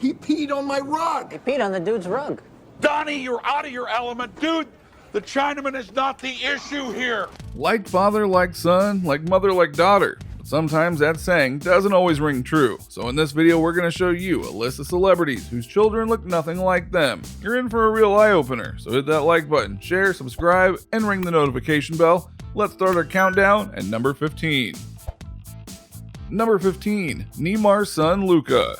He peed on my rug. He peed on the dude's rug. Donnie, you're out of your element. Dude, the Chinaman is not the issue here. Like father, like son, like mother, like daughter. But sometimes that saying doesn't always ring true. So in this video, we're going to show you a list of celebrities whose children look nothing like them. You're in for a real eye-opener, so hit that like button, share, subscribe, and ring the notification bell. Let's start our countdown at number 15. Number 15, Neymar's son Luka.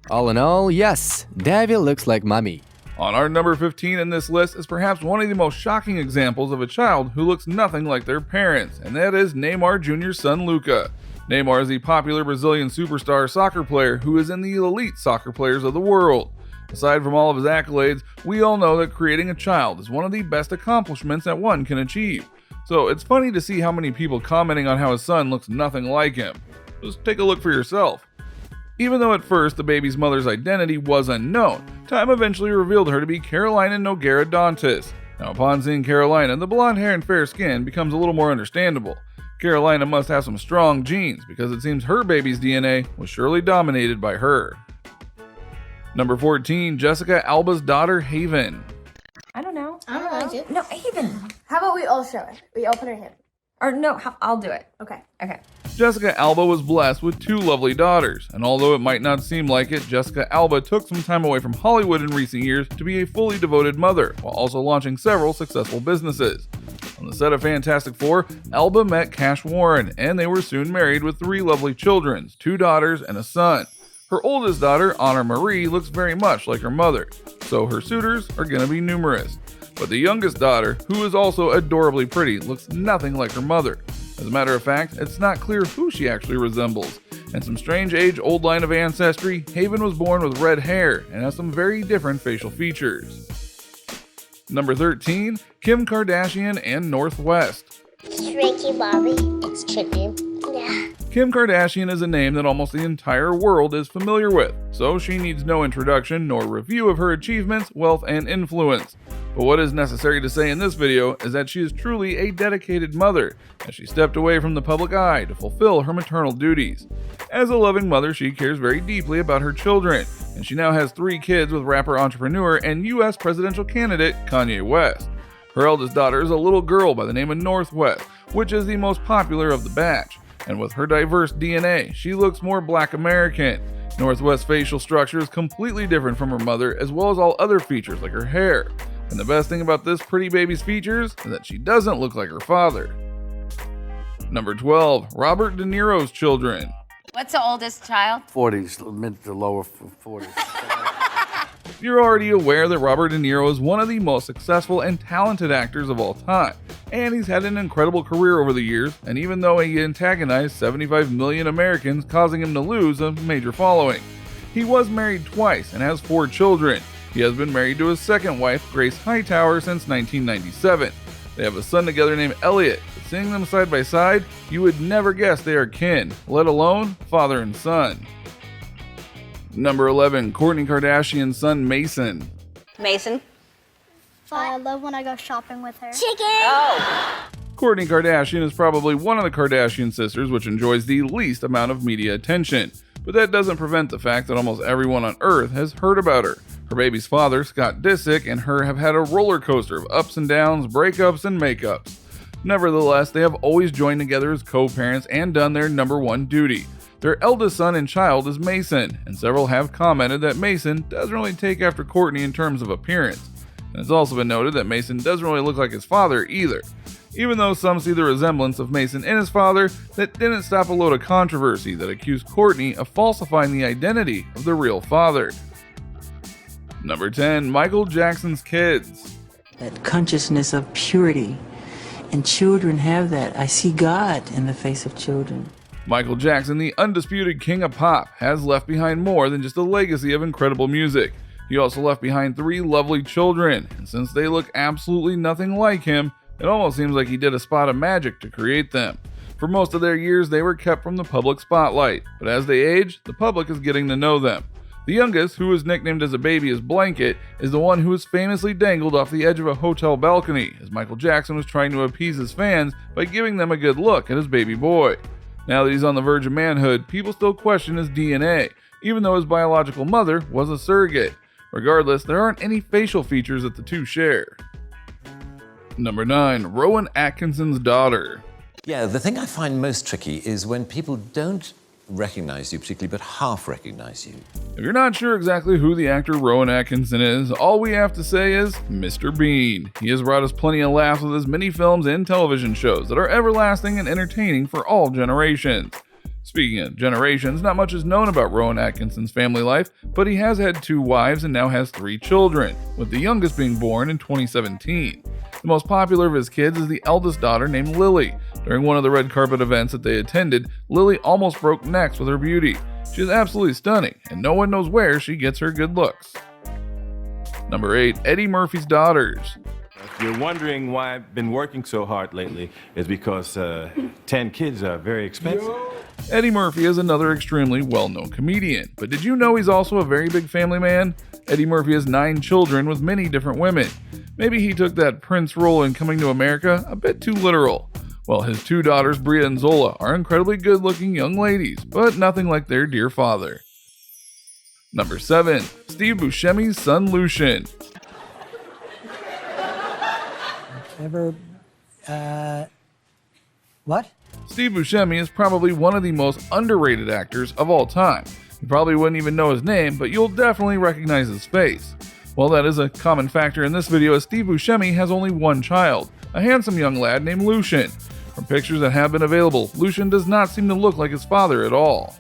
All in all, yes, David looks like mommy. On our number 15 in this list is perhaps one of the most shocking examples of a child who looks nothing like their parents, and that is Neymar Jr.'s son Luka. Neymar is the popular Brazilian superstar soccer player who is in the elite soccer players of the world. Aside from all of his accolades, we all know that creating a child is one of the best accomplishments that one can achieve. So it's funny to see how many people commenting on how his son looks nothing like him. Just take a look for yourself. Even though at first the baby's mother's identity was unknown, time eventually revealed her to be Carolina Nogueira Dantas. Now upon seeing Carolina, the blonde hair and fair skin becomes a little more understandable. Carolina must have some strong genes because it seems her baby's DNA was surely dominated by her. Number 14, Jessica Alba's daughter Haven. I don't know. I don't know. No, Haven. How about we all show it? We all put our hand. Or no, I'll do it. Okay. Okay. Jessica Alba was blessed with two lovely daughters, and although it might not seem like it, Jessica Alba took some time away from Hollywood in recent years to be a fully devoted mother, while also launching several successful businesses. On the set of Fantastic Four, Alba met Cash Warren, and they were soon married with 3 lovely children, 2 daughters and a son. Her oldest daughter, Honor Marie, looks very much like her mother, so her suitors are gonna be numerous. But the youngest daughter, who is also adorably pretty, looks nothing like her mother. As a matter of fact, it's not clear who she actually resembles. In some strange age-old line of ancestry, Haven was born with red hair and has some very different facial features. Number 13, Kim Kardashian and North West. It's Ricky Bobby. It's Chicky. Yeah. Kim Kardashian is a name that almost the entire world is familiar with, so she needs no introduction nor review of her achievements, wealth, and influence. But what is necessary to say in this video is that she is truly a dedicated mother, as she stepped away from the public eye to fulfill her maternal duties. As a loving mother, she cares very deeply about her children, and she now has 3 kids with rapper, entrepreneur, and US presidential candidate Kanye West. Her eldest daughter is a little girl by the name of North West, which is the most popular of the batch, and with her diverse DNA, she looks more Black American. North West's facial structure is completely different from her mother, as well as all other features like her hair. And the best thing about this pretty baby's features is that she doesn't look like her father. Number 12, Robert De Niro's children. What's the oldest child? 40s, mid to lower 40s. You're already aware that Robert De Niro is one of the most successful and talented actors of all time, and he's had an incredible career over the years, and even though he antagonized 75 million Americans, causing him to lose a major following. He was married twice and has 4 children. He has been married to his second wife, Grace Hightower, since 1997. They have a son together named Elliot, but seeing them side by side, you would never guess they are kin, let alone father and son. Number 11, Kourtney Kardashian's son Mason. Mason. I love when I go shopping with her. Chicken! Oh. Kourtney Kardashian is probably one of the Kardashian sisters which enjoys the least amount of media attention, but that doesn't prevent the fact that almost everyone on Earth has heard about her. Her baby's father, Scott Disick, and her have had a roller coaster of ups and downs, breakups, and makeups. Nevertheless, they have always joined together as co-parents and done their number one duty. Their eldest son and child is Mason, and several have commented that Mason doesn't really take after Kourtney in terms of appearance. And it's also been noted that Mason doesn't really look like his father either. Even though some see the resemblance of Mason and his father, that didn't stop a load of controversy that accused Kourtney of falsifying the identity of the real father. Number 10, Michael Jackson's kids. That consciousness of purity, and children have that. I see God in the face of children. Michael Jackson, the undisputed king of pop, has left behind more than just a legacy of incredible music. He also left behind 3 lovely children, and since they look absolutely nothing like him, it almost seems like he did a spot of magic to create them. For most of their years, they were kept from the public spotlight, but as they age, the public is getting to know them. The youngest, who was nicknamed as a baby as Blanket, is the one who was famously dangled off the edge of a hotel balcony as Michael Jackson was trying to appease his fans by giving them a good look at his baby boy. Now that he's on the verge of manhood, people still question his DNA, even though his biological mother was a surrogate. Regardless, there aren't any facial features that the two share. Number 9. Rowan Atkinson's daughter. Yeah, the thing I find most tricky is when people don't recognize you particularly, but half recognize you. If you're not sure exactly who the actor Rowan Atkinson is, all we have to say is Mr. Bean. He has brought us plenty of laughs with his many films and television shows that are everlasting and entertaining for all generations. Speaking of generations, not much is known about Rowan Atkinson's family life, but he has had 2 wives and now has 3 children, with the youngest being born in 2017. The most popular of his kids is the eldest daughter named Lily. During one of the red carpet events that they attended, Lily almost broke necks with her beauty. She is absolutely stunning, and no one knows where she gets her good looks. Number 8. Eddie Murphy's daughters. If you're wondering why I've been working so hard lately, is because 10 kids are very expensive. Eddie Murphy is another extremely well-known comedian, but did you know he's also a very big family man? Eddie Murphy has 9 children with many different women. Maybe he took that Prince role in Coming to America a bit too literal. Well, his 2 daughters, Bria and Zola, are incredibly good-looking young ladies, but nothing like their dear father. Number 7. Steve Buscemi's son Lucien. What? Steve Buscemi is probably one of the most underrated actors of all time. You probably wouldn't even know his name, but you'll definitely recognize his face. Well, that is a common factor in this video, as Steve Buscemi has only 1 child, a handsome young lad named Lucien. From pictures that have been available, Lucien does not seem to look like his father at all.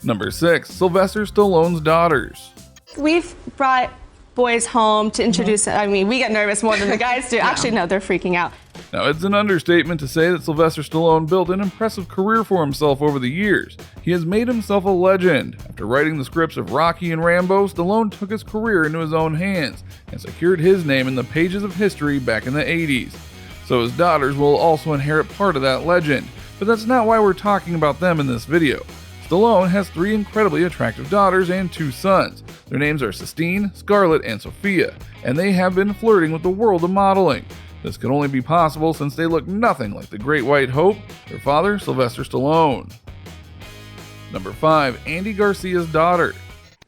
Number 6. Sylvester Stallone's daughters. We've brought boys home to introduce, I mean, we get nervous more than the guys do. Actually, no, they're freaking out. Now, it's an understatement to say that Sylvester Stallone built an impressive career for himself over the years. He has made himself a legend. After writing the scripts of Rocky and Rambo, Stallone took his career into his own hands and secured his name in the pages of history back in the 80s. So his daughters will also inherit part of that legend, but that's not why we're talking about them in this video. Stallone has 3 incredibly attractive daughters and 2 sons. Their names are Sistine, Scarlett, and Sophia, and they have been flirting with the world of modeling. This could only be possible since they look nothing like the Great White Hope, their father, Sylvester Stallone. Number 5. Andy Garcia's daughter.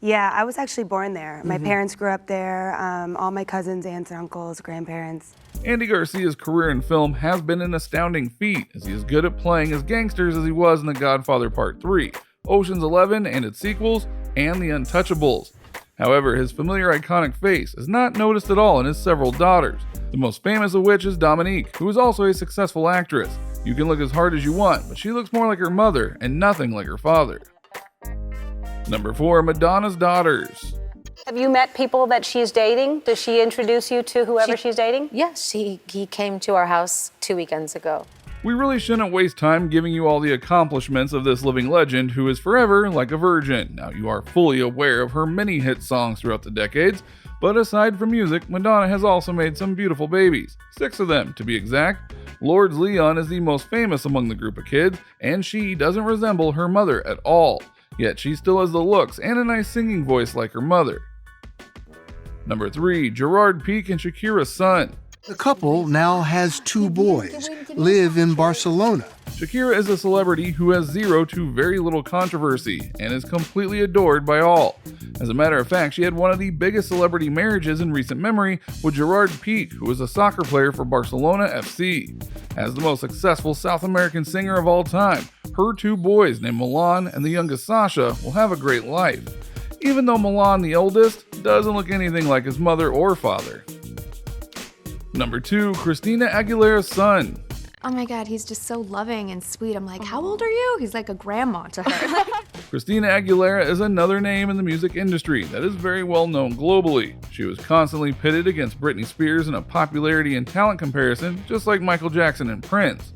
Yeah, I was actually born there. My parents grew up there, all my cousins, aunts, and uncles, grandparents. Andy Garcia's career in film has been an astounding feat, as he is good at playing as gangsters as he was in The Godfather Part 3, Ocean's 11 and its sequels, and The Untouchables. However, his familiar iconic face is not noticed at all in his several daughters, the most famous of which is Dominique, who is also a successful actress. You can look as hard as you want, but she looks more like her mother and nothing like her father. Number 4. Madonna's daughters. Have you met people that she's dating? Does she introduce you to whoever she's dating? Yes, he came to our house 2 weekends ago. We really shouldn't waste time giving you all the accomplishments of this living legend who is forever like a virgin. Now, you are fully aware of her many hit songs throughout the decades, but aside from music, Madonna has also made some beautiful babies, 6 of them to be exact. Lord's Leon is the most famous among the group of kids, and she doesn't resemble her mother at all, yet she still has the looks and a nice singing voice like her mother. Number 3. Gerard Piqué and Shakira's son. The couple now has 2 boys, live in Barcelona. Shakira is a celebrity who has 0 to very little controversy and is completely adored by all. As a matter of fact, she had one of the biggest celebrity marriages in recent memory with Gerard Piqué, who is a soccer player for Barcelona FC. As the most successful South American singer of all time, her 2 boys named Milan and the youngest Sasha will have a great life, even though Milan, the oldest, doesn't look anything like his mother or father. Number 2. Christina Aguilera's son. Oh my God, he's just so loving and sweet. I'm like, how old are you? He's like a grandma to her. Christina Aguilera is another name in the music industry that is very well known globally. She was constantly pitted against Britney Spears in a popularity and talent comparison, just like Michael Jackson and Prince.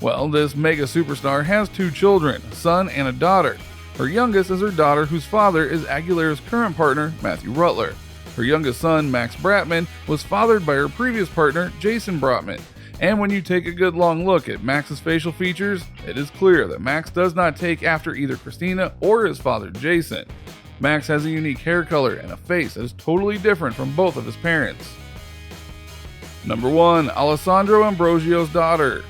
Well, this mega superstar has 2 children, a son and a daughter. Her youngest is her daughter, whose father is Aguilera's current partner, Matthew Rutler. Her youngest son, Max Bratman, was fathered by her previous partner, Jason Bratman. And when you take a good long look at Max's facial features, it is clear that Max does not take after either Christina or his father, Jason. Max has a unique hair color and a face that is totally different from both of his parents. Number 1. Alessandro Ambrosio's daughter.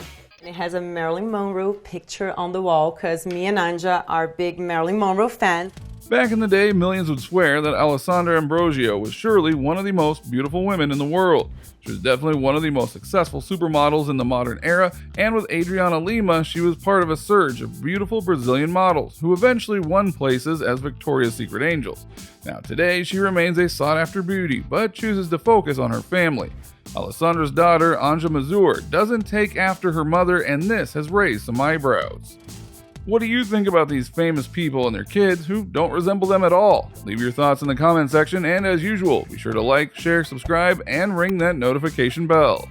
It has a Marilyn Monroe picture on the wall because me and Anja are big Marilyn Monroe fans. Back in the day, millions would swear that Alessandra Ambrosio was surely one of the most beautiful women in the world. She was definitely one of the most successful supermodels in the modern era, and with Adriana Lima, she was part of a surge of beautiful Brazilian models who eventually won places as Victoria's Secret Angels. Now today, she remains a sought-after beauty, but chooses to focus on her family. Alessandra's daughter, Anja Mazur, doesn't take after her mother, and this has raised some eyebrows. What do you think about these famous people and their kids who don't resemble them at all? Leave your thoughts in the comment section, and as usual, be sure to like, share, subscribe, and ring that notification bell.